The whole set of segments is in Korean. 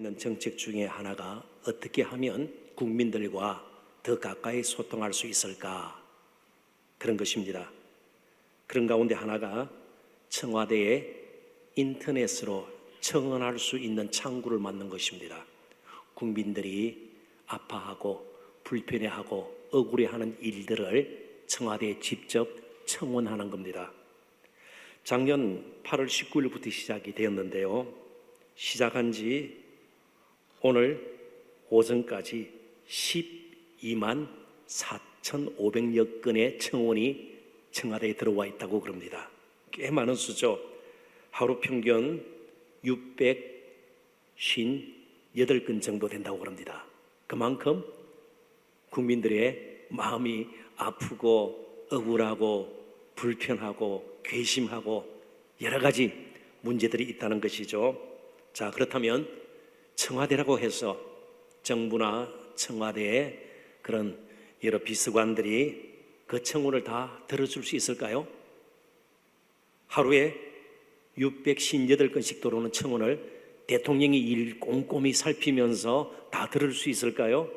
있는 정책 중에 하나가 어떻게 하면 국민들과 더 가까이 소통할 수 있을까, 그런 것입니다. 그런 가운데 하나가 청와대에 인터넷으로 청원할 수 있는 창구를 만든 것입니다. 국민들이 아파하고 불편해하고 억울해하는 일들을 청와대에 직접 청원하는 겁니다. 작년 8월 19일부터 시작이 되었는데요. 시작한 지 오늘 오전까지 12만 4,500여 건의 청원이 청와대에 들어와 있다고 그럽니다. 꽤 많은 수죠. 하루 평균 658건 정도 된다고 그럽니다. 그만큼 국민들의 마음이 아프고 억울하고 불편하고 괘씸하고 여러 가지 문제들이 있다는 것이죠. 자, 그렇다면 청와대라고 해서 정부나 청와대의 그런 여러 비서관들이 그 청원을 다 들어줄 수 있을까요? 하루에 658건씩 들어오는 청원을 대통령이 일 꼼꼼히 살피면서 다 들을 수 있을까요?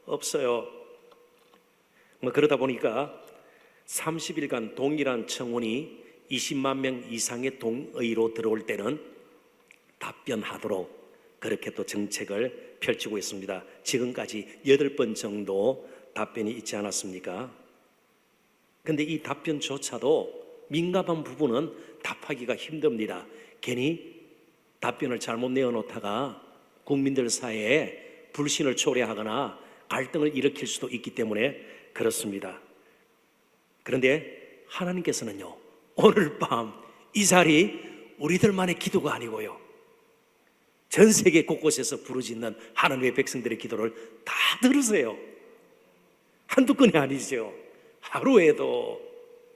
없어요. 그러다 보니까 30일간 동일한 청원이 20만 명 이상의 동의로 들어올 때는 답변하도록 그렇게 또 정책을 펼치고 있습니다. 지금까지 8번 정도 답변이 있지 않았습니까? 그런데 이 답변조차도 민감한 부분은 답하기가 힘듭니다. 괜히 답변을 잘못 내어놓다가 국민들 사이에 불신을 초래하거나 갈등을 일으킬 수도 있기 때문에 그렇습니다. 그런데 하나님께서는요, 오늘 밤 이 자리 우리들만의 기도가 아니고요, 전 세계 곳곳에서 부르짖는 하나님의 백성들의 기도를 다 들으세요. 한두 건이 아니죠. 하루에도,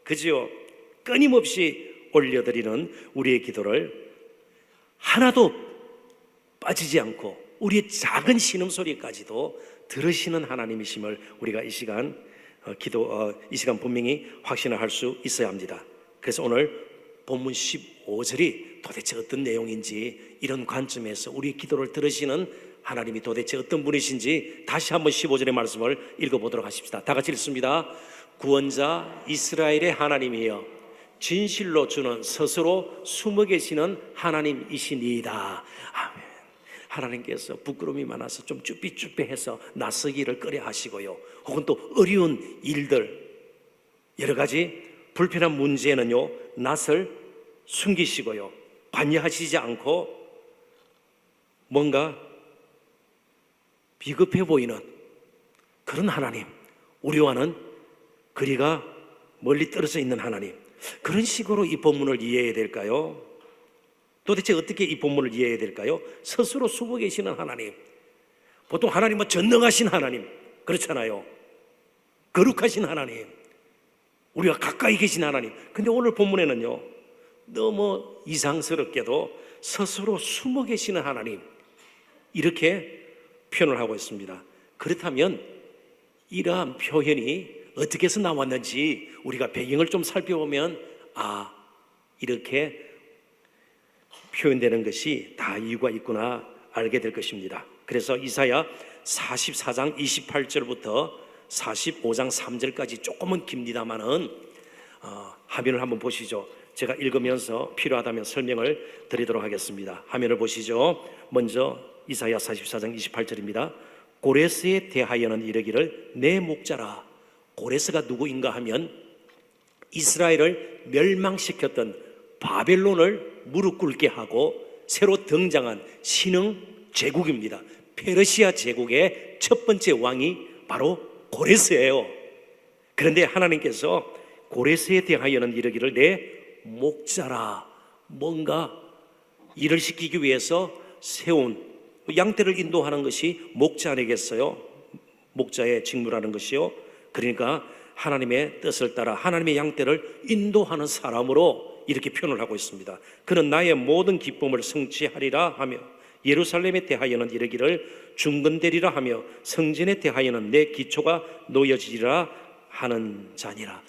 그죠? 끊임없이 올려드리는 우리의 기도를 하나도 빠지지 않고 우리의 작은 신음소리까지도 들으시는 하나님이심을 우리가 이 시간 분명히 확신을 할 수 있어야 합니다. 그래서 오늘 본문 15절이 도대체 어떤 내용인지, 이런 관점에서 우리의 기도를 들으시는 하나님이 도대체 어떤 분이신지 다시 한번 15절의 말씀을 읽어보도록 하십시다. 다 같이 읽습니다. 구원자 이스라엘의 하나님이여, 진실로 주는 스스로 숨어 계시는 하나님이시니이다. 아멘. 하나님께서 부끄러움이 많아서 좀 쭈삣쭈삣해서 낯서기를 꺼려 하시고요, 혹은 또 어려운 일들, 여러 가지 불편한 문제는요, 낯을 숨기시고요, 관여하시지 않고 뭔가 비겁해 보이는 그런 하나님, 우리와는 거리가 멀리 떨어져 있는 하나님, 그런 식으로 이 본문을 이해해야 될까요? 도대체 어떻게 이 본문을 이해해야 될까요? 스스로 숨어 계시는 하나님, 보통 하나님은 전능하신 하나님, 그렇잖아요. 거룩하신 하나님, 우리가 가까이 계신 하나님. 근데 오늘 본문에는요, 너무 이상스럽게도 스스로 숨어 계시는 하나님, 이렇게 표현을 하고 있습니다. 그렇다면 이러한 표현이 어떻게 해서 나왔는지 우리가 배경을 좀 살펴보면, 이렇게 표현되는 것이 다 이유가 있구나 알게 될 것입니다. 그래서 이사야 44장 28절부터 45장 3절까지 조금은 깁니다만은 화면을 한번 보시죠. 제가 읽으면서 필요하다면 설명을 드리도록 하겠습니다. 화면을 보시죠. 먼저 이사야 44장 28절입니다. 고레스에 대하여는 이르기를 내 목자라. 고레스가 누구인가 하면 이스라엘을 멸망시켰던 바벨론을 무릎 꿇게 하고 새로 등장한 신흥 제국입니다. 페르시아 제국의 첫 번째 왕이 바로 고레스예요. 그런데 하나님께서 고레스에 대하여는 이르기를 내 목자라. 뭔가 일을 시키기 위해서 세운 양떼를 인도하는 것이 목자 아니겠어요? 목자의 직무라는 것이요. 그러니까 하나님의 뜻을 따라 하나님의 양떼를 인도하는 사람으로 이렇게 표현을 하고 있습니다. 그는 나의 모든 기쁨을 성취하리라 하며 예루살렘에 대하여는 이르기를 중건되리라 하며 성전에 대하여는 내 기초가 놓여지리라 하는 자니라.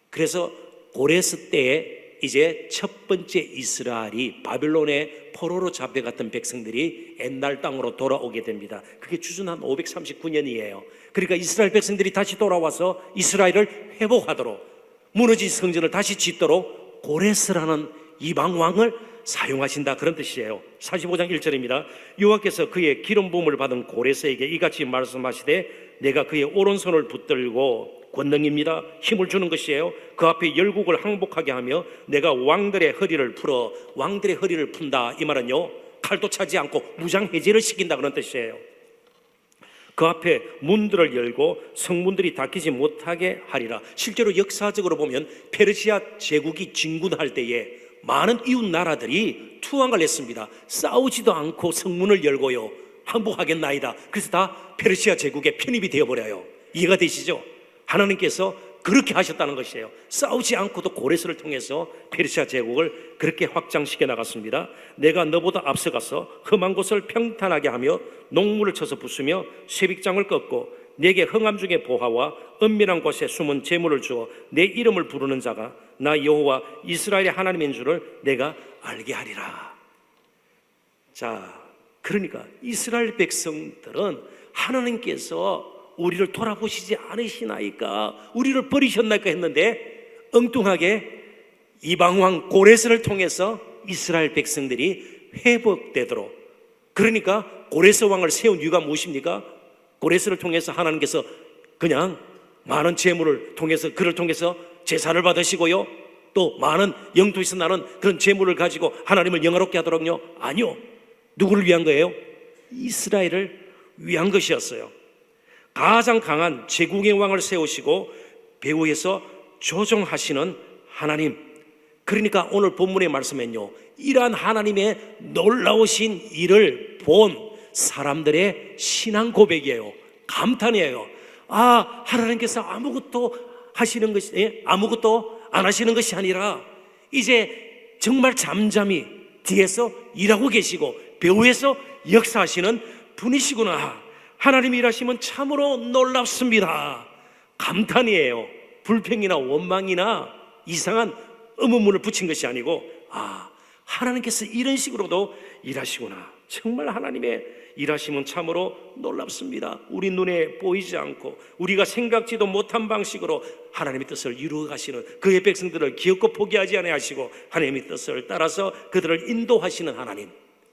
그래서 고레스 때에 이제 첫 번째 이스라엘이 바벨론의 포로로 잡혀갔던 백성들이 옛날 땅으로 돌아오게 됩니다. 그게 주전 한 539년이에요. 그러니까 이스라엘 백성들이 다시 돌아와서 이스라엘을 회복하도록, 무너진 성전을 다시 짓도록 고레스라는 이방 왕을 사용하신다, 그런 뜻이에요. 45장 1절입니다. 여호와께서 그의 기름 부음을 받은 고레스에게 이같이 말씀하시되 내가 그의 오른손을 붙들고, 권능입니다, 힘을 주는 것이에요. 그 앞에 열국을 항복하게 하며 내가 왕들의 허리를 풀어, 왕들의 허리를 푼다, 이 말은요, 칼도 차지 않고 무장해제를 시킨다, 그런 뜻이에요. 그 앞에 문들을 열고 성문들이 닫히지 못하게 하리라. 실제로 역사적으로 보면 페르시아 제국이 진군할 때에 많은 이웃 나라들이 투항을 했습니다. 싸우지도 않고 성문을 열고요, 항복하겠나이다. 그래서 다 페르시아 제국에 편입이 되어버려요. 이해가 되시죠? 하나님께서 그렇게 하셨다는 것이에요. 싸우지 않고도 고레스를 통해서 페르시아 제국을 그렇게 확장시켜 나갔습니다. 내가 너보다 앞서가서 험한 곳을 평탄하게 하며 농물을 쳐서 부수며 쇠빅장을 꺾고 내게 흥함 중에 보화와 은밀한 곳에 숨은 재물을 주어 내 이름을 부르는 자가 나 여호와 이스라엘의 하나님인 줄을 내가 알게 하리라. 자, 그러니까 이스라엘 백성들은 하나님께서 우리를 돌아보시지 않으시나이까, 우리를 버리셨나이까 했는데 엉뚱하게 이방왕 고레스를 통해서 이스라엘 백성들이 회복되도록, 그러니까 고레스 왕을 세운 이유가 무엇입니까? 고레스를 통해서 하나님께서 그냥 많은 재물을 통해서, 그를 통해서 제사를 받으시고요, 또 많은 영토에서 나는 그런 재물을 가지고 하나님을 영화롭게 하도록요? 아니요. 누구를 위한 거예요? 이스라엘을 위한 것이었어요. 가장 강한 제국의 왕을 세우시고 배후에서 조종하시는 하나님, 그러니까 오늘 본문의 말씀엔요, 이러한 하나님의 놀라우신 일을 본 사람들의 신앙 고백이에요. 감탄이에요. 아, 하나님께서 아무것도 하시는 것이, 아무것도 안 하시는 것이 아니라 이제 정말 잠잠히 뒤에서 일하고 계시고 배후에서 역사하시는 분이시구나. 하나님이 일하시면 참으로 놀랍습니다. 감탄이에요. 불평이나 원망이나 이상한 의문문을 붙인 것이 아니고, 아, 하나님께서 이런 식으로도 일하시구나. 정말 하나님의 일하심은 참으로 놀랍습니다. 우리 눈에 보이지 않고 우리가 생각지도 못한 방식으로 하나님의 뜻을 이루어 가시는 그의 백성들을 기억고 포기하지 아니하시고 하나님의 뜻을 따라서 그들을 인도하시는 하나님,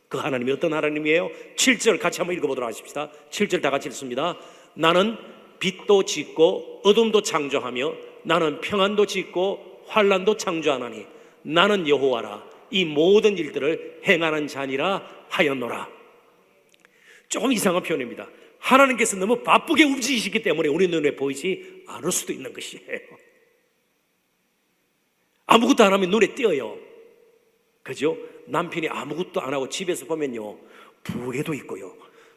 그 하나님이 어떤 하나님이에요? 7절 같이 한번 읽어보도록 하십시다. 7절 다 같이 읽습니다. 나는 빛도 짓고 어둠도 창조하며 나는 평안도 짓고 환난도 창조하나니 나는 여호와라. 이 모든 일들을 행하는 자니라 하였노라. 조금 이상한 표현입니다. 하나님께서 너무 바쁘게 움직이시기 때문에 우리 눈에 보이지 않을 수도 있는 것이에요. 아무것도 안 하면 눈에 띄어요. 그죠? 남편이 아무것도 안 하고 집에서 보면요, 부엌에도 있고요,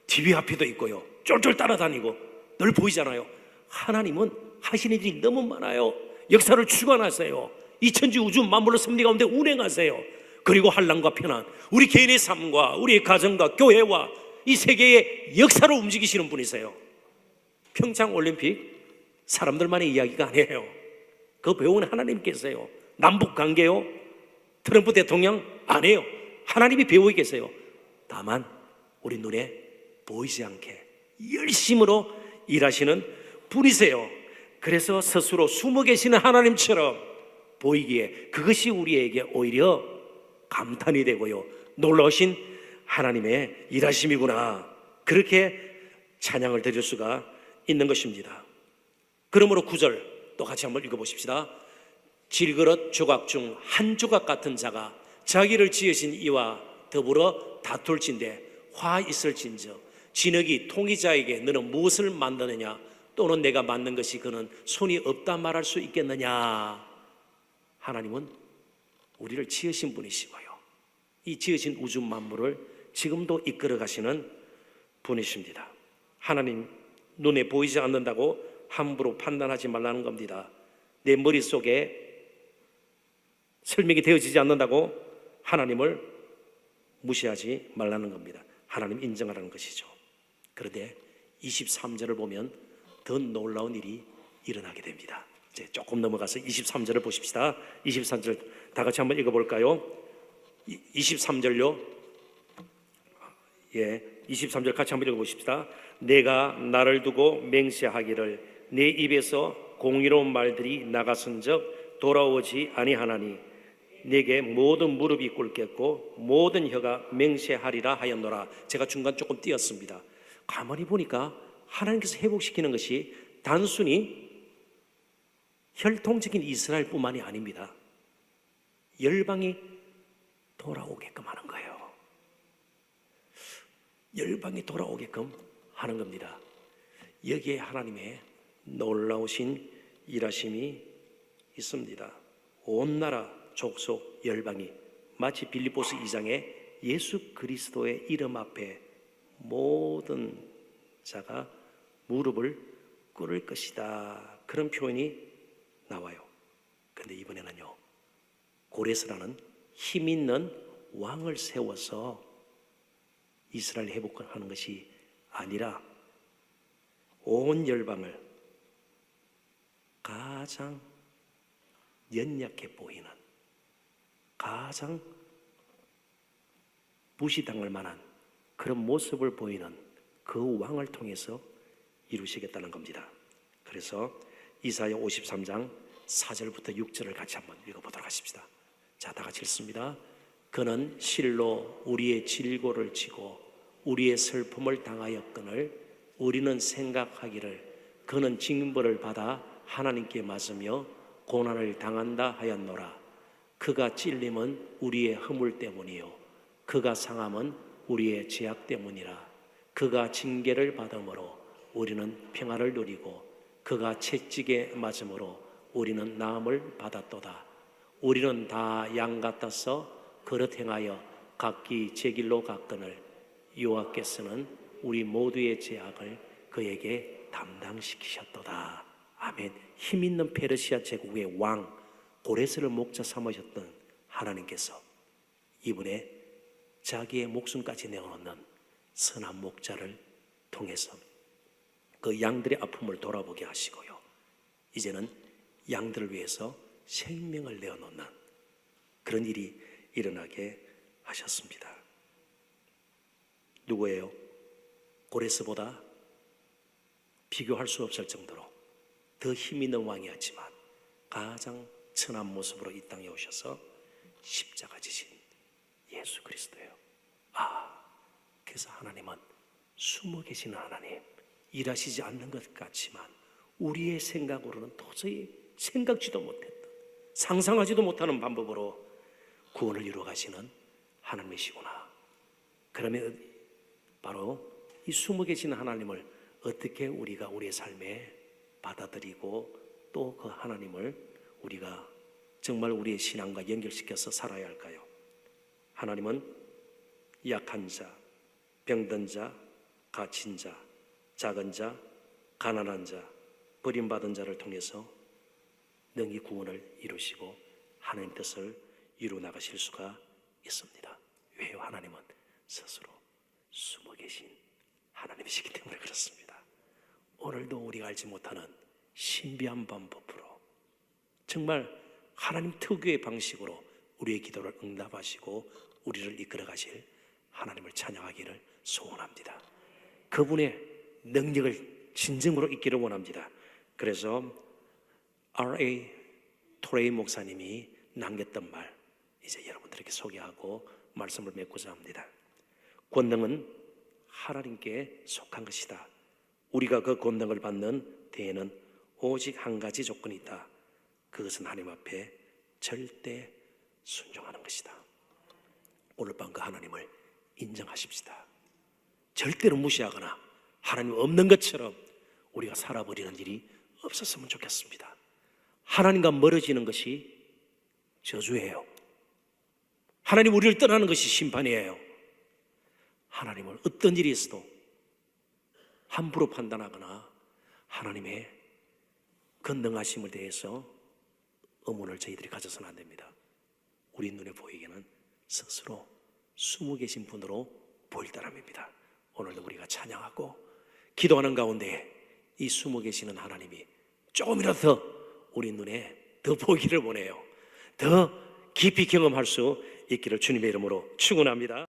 TV 앞에도 있고요, 쫄쫄 따라다니고 늘 보이잖아요. 하나님은 하시는 일이 너무 많아요. 역사를 주관하세요. 이 천지 우주 만물을 섭리 가운데 운행하세요. 그리고 환난과 편안, 우리 개인의 삶과 우리의 가정과 교회와 이 세계의 역사를 움직이시는 분이세요. 평창올림픽 사람들만의 이야기가 아니에요. 그 배우는 하나님께서요. 남북관계요, 트럼프 대통령 아니에요. 하나님이 배우고 계세요. 다만 우리 눈에 보이지 않게 열심으로 일하시는 분이세요. 그래서 스스로 숨어 계시는 하나님처럼 보이기에 그것이 우리에게 오히려 감탄이 되고요, 놀라우신 하나님의 일하심이구나, 그렇게 찬양을 드릴 수가 있는 것입니다. 그러므로 9절 또 같이 한번 읽어보십시다. 질그릇 조각 중 한 조각 같은 자가 자기를 지으신 이와 더불어 다툴진대 화 있을진저 진흙이 통이자에게 너는 무엇을 만드느냐, 또는 내가 만든 것이 그는 손이 없다 말할 수 있겠느냐. 하나님은 우리를 지으신 분이시고요, 이 지으신 우주 만물을 지금도 이끌어 가시는 분이십니다. 하나님 눈에 보이지 않는다고 함부로 판단하지 말라는 겁니다. 내 머릿속에 설명이 되어지지 않는다고 하나님을 무시하지 말라는 겁니다. 하나님 인정하라는 것이죠. 그런데 23절을 보면 더 놀라운 일이 일어나게 됩니다. 이제 조금 넘어가서 23절을 보십시다. 23절 다 같이 한번 읽어볼까요? 23절요. 23절 같이 한번 읽어보십시다. 내가 나를 두고 맹세하기를 내 입에서 공의로운 말들이 나갔은즉 돌아오지 아니하나니 내게 모든 무릎이 꿇겠고 모든 혀가 맹세하리라 하였노라. 제가 중간 조금 띄었습니다. 가만히 보니까 하나님께서 회복시키는 것이 단순히 혈통적인 이스라엘뿐만이 아닙니다. 열방이 돌아오게끔 하는 거예요. 열방이 돌아오게끔 하는 겁니다. 여기에 하나님의 놀라우신 일하심이 있습니다. 온 나라 족속 열방이 마치 빌립보서 2장에 예수 그리스도의 이름 앞에 모든 자가 무릎을 꿇을 것이다. 그런 표현이 나와요. 그런데 이번에는요, 고레스라는 힘 있는 왕을 세워서 이스라엘 회복하는 것이 아니라 온 열방을 가장 연약해 보이는, 가장 무시당할 만한 그런 모습을 보이는 그 왕을 통해서 이루시겠다는 겁니다. 그래서 이사야 53장 4절부터 6절을 같이 한번 읽어보도록 하십시다. 자, 다 같이 읽습니다. 그는 실로 우리의 질고를 지고 우리의 슬픔을 당하였거늘 우리는 생각하기를 그는 징벌을 받아 하나님께 맞으며 고난을 당한다 하였노라. 그가 찔림은 우리의 허물 때문이요 그가 상함은 우리의 죄악 때문이라. 그가 징계를 받음으로 우리는 평화를 누리고 그가 채찍에 맞음으로 우리는 나음을 받았도다. 우리는 다 양 같아서 그릇 행하여 각기 제 길로 갔거늘 여호와께서는 우리 모두의 죄악을 그에게 담당시키셨도다. 아멘. 힘 있는 페르시아 제국의 왕 고레스를 목자 삼으셨던 하나님께서 이번에 자기의 목숨까지 내어놓는 선한 목자를 통해서 그 양들의 아픔을 돌아보게 하시고요, 이제는 양들을 위해서 생명을 내어놓는 그런 일이 일어나게 하셨습니다. 누구예요? 고레스보다 비교할 수 없을 정도로 더 힘 있는 왕이었지만 가장 천한 모습으로 이 땅에 오셔서 십자가 지신 예수 그리스도예요. 그래서 하나님은 숨어 계시는 하나님, 일하시지 않는 것 같지만 우리의 생각으로는 도저히 생각지도 못했던, 상상하지도 못하는 방법으로 구원을 이루어 가시는 하나님이시구나. 그러면 바로 이 숨어 계시는 하나님을 어떻게 우리가 우리의 삶에 받아들이고 또 그 하나님을 우리가 정말 우리의 신앙과 연결시켜서 살아야 할까요? 하나님은 약한 자, 병든 자, 갇힌 자, 작은 자, 가난한 자, 버림받은 자를 통해서 능히 구원을 이루시고 하나님 뜻을 이루어 나가실 수가 있습니다. 왜요? 하나님은 스스로 숨어 계신 하나님이시기 때문에 그렇습니다. 오늘도 우리가 알지 못하는 신비한 방법으로 정말 하나님 특유의 방식으로 우리의 기도를 응답하시고 우리를 이끌어 가실 하나님을 찬양하기를 소원합니다. 그분의 능력을 진정으로 잊기를 원합니다. 그래서 R.A. 토레이 목사님이 남겼던 말, 이제 여러분들에게 소개하고 말씀을 맺고자 합니다. 권능은 하나님께 속한 것이다. 우리가 그 권능을 받는 데에는 오직 한 가지 조건이 있다. 그것은 하나님 앞에 절대 순종하는 것이다. 오늘 밤 그 하나님을 인정하십시다. 절대로 무시하거나 하나님 없는 것처럼 우리가 살아버리는 일이 없었으면 좋겠습니다. 하나님과 멀어지는 것이 저주예요. 하나님 우리를 떠나는 것이 심판이에요. 하나님을 어떤 일이 있어도 함부로 판단하거나 하나님의 건능하심을 대해서 의문을 저희들이 가져서는 안 됩니다. 우리 눈에 보이기에는 스스로 숨어 계신 분으로 보일 따름입니다. 오늘도 우리가 찬양하고 기도하는 가운데 이 숨어 계시는 하나님이 조금이라도 더 우리 눈에 더 보이기를 원해요. 더 깊이 경험할 수 있기를 주님의 이름으로 축원합니다.